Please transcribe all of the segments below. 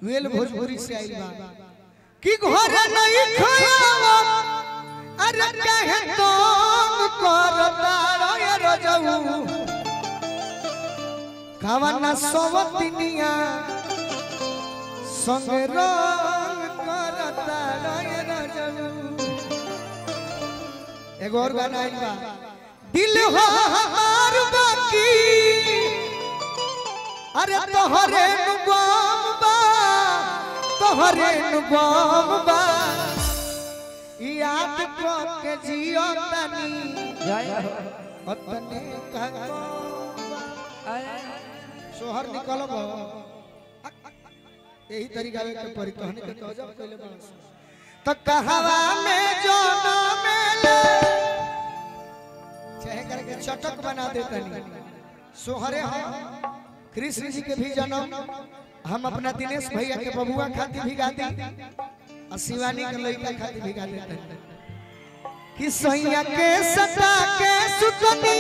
Well Bhojpuri से आई बा कि घर नहीं खावा अरे कहे तो करता रे रजऊ खावाना सोवतिनिया संग रंग करता रे रजऊ। एगो और गाना आई बा दिल हो हमार बाकी अरे तोहरे नुगम बा तोहरे नुगम बा याद को के जियो तनी अतने कहो सोहर निकलब यही तरीका के परितोहन के तोजब कइले बास तो कहवा में जोना मेले चाहे करके चटक बना देतनी सोहरे हम कृष्ण जी के भी जन्म हम अपना दिनेश भैया के बबुआ खातिर भी गाती और शिवानी के लड़का खातिर भी गा देते कि सैया के सता के सुतनी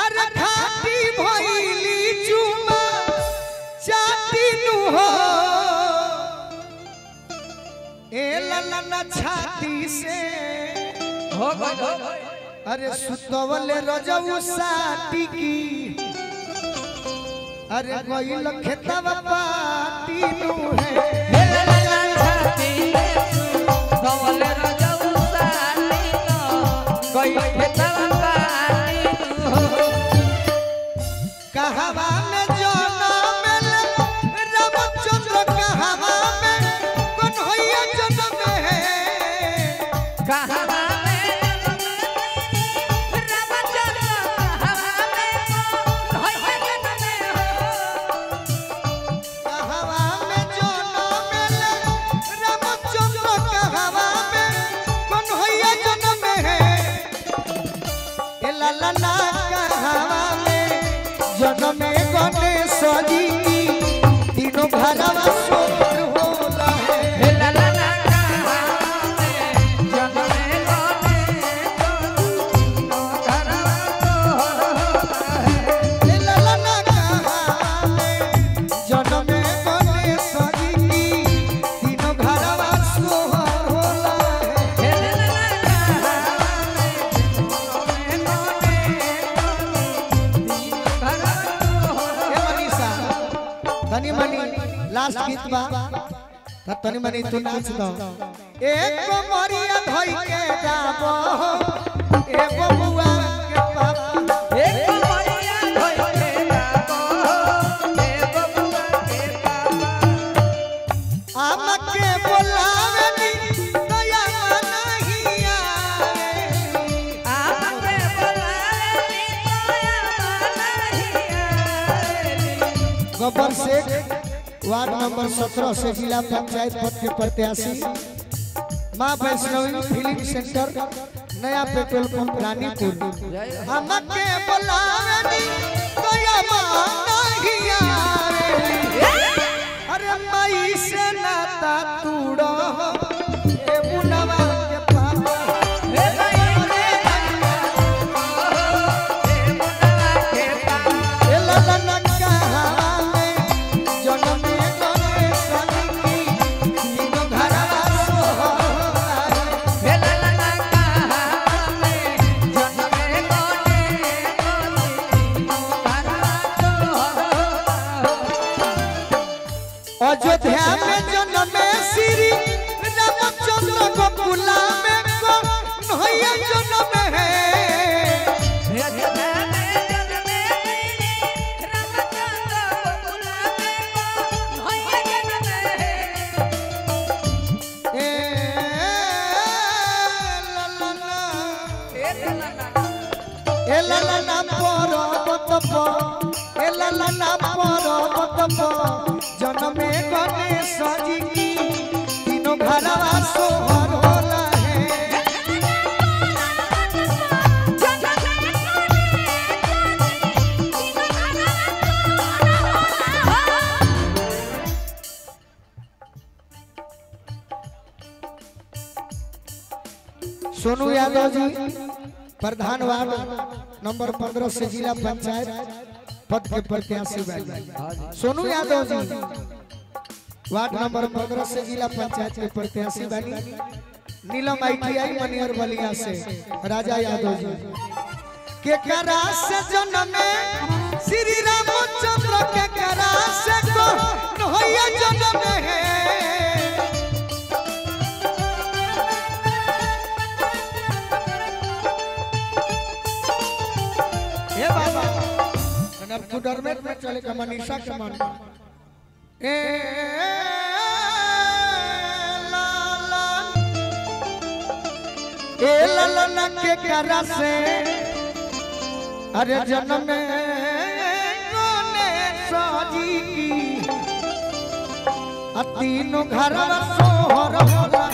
अरे खाती भइली चुमा चाटी नु हो ए ललना छाती से हो गो अरे सुतवले रजऊ साटी की अरे कोई खेतवा पाटी नु है छाती सुतवले रजऊ साटी कोई खेतवा पाटी नु कहवा में जन्म रामचंद्र कहवा में कौन होइया जन्म है कहवा ललना कहवा में जन्म गणेश जी तीनों घरवा सोर होला है ललना कहवा में जन्म गणेश तीनों घरवा सोर होला है ललना कहवा में जन्म गणेश जी तीनों घरवा सोर होला है तनी मनी लास्ट गीत बा तनी मनी तू नाच दो एक मरिया धई के जाबो ए बबुआ के पापा एक मरिया धई के जाबो ए बबुआ के पापा आम के बोलावे नी दया नहीं आवे आम के बोलावे नी दया नहीं आवे गब्बर शेख वार्ड नंबर 17 से जिला पंचायत पद के प्रत्याशी मां वैष्णवी फिल्म सेंटर नया पेट्रोल पंप रानीपुर हमके बुलावे दया नहीं आवे अरे मई से नाता तूड़ो ए मुनवा के पापा हे मई से मुनवा के पापा ए ललना कहवा में जन्म गणेश जी तीनों घरवा सोहरा हे ललना कहवा में जन्म गणेश तीनों घरवा सोहरा अयोध्या में जन्म श्री रामचंद्र गोकुला में कौन होइया जन्म है ए ललना पर्वत पर ए ललना पर्वत पर जन्म गणेश जी की तीनों घरवा सोहर होला है सोनू यादव जी प्रधान वार्ड नंबर 15 से जिला पंचायत पद के प्रत्याशी बनी। सोनू यादव जी वार्ड नंबर 15 से जिला पंचायत के प्रत्याशी बनी। नीलम ITI मनियर बलिया से राजा यादव जी के करा से जन्म श्री रामचंद्र के करा से को नोया जन्म है। हे बाबा अब तू डरमेट में चले का मनीषा के मन ए लाला के करा से अरे जन्म कोने साजी की तीनों घर सोहर होला।